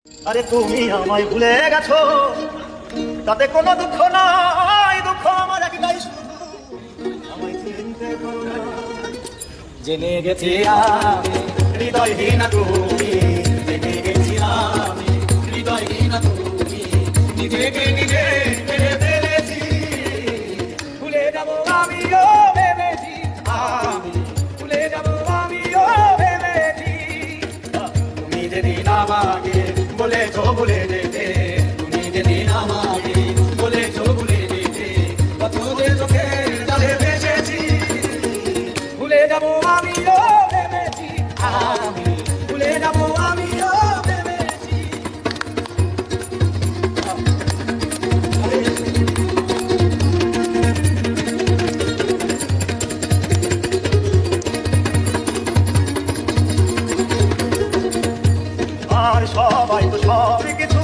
আরে তুমি আমায় ভুলে গেছো, তাতে কোনো দুঃখ নাই, দুঃখ আমার একটাই শুধু আমায় চিনতে পারো না। জেনে গেছি আমি হৃদয়হীন তুমি, জেনে গেছি আমি হৃদয়হীন তুমি, নিজেকে নিজে মেরে ফেলেছি। ভুলে যাবো আমিও ভেবেছি, আমি ভুলে যাবো আমিও ভেবেছি। তুমি যেদিন আমাকে বলেছো ভুলে যেতে, তুমি যেদিন আমাকে বলেছো ভুলে যেতে, কত যে চোখের জলে ভেসেছি। ভুলে যাবো আমিও ভেবেছি, আমি ভুলে যাবো আমিও ভেবেছি। আর সবাই তো সব কিছু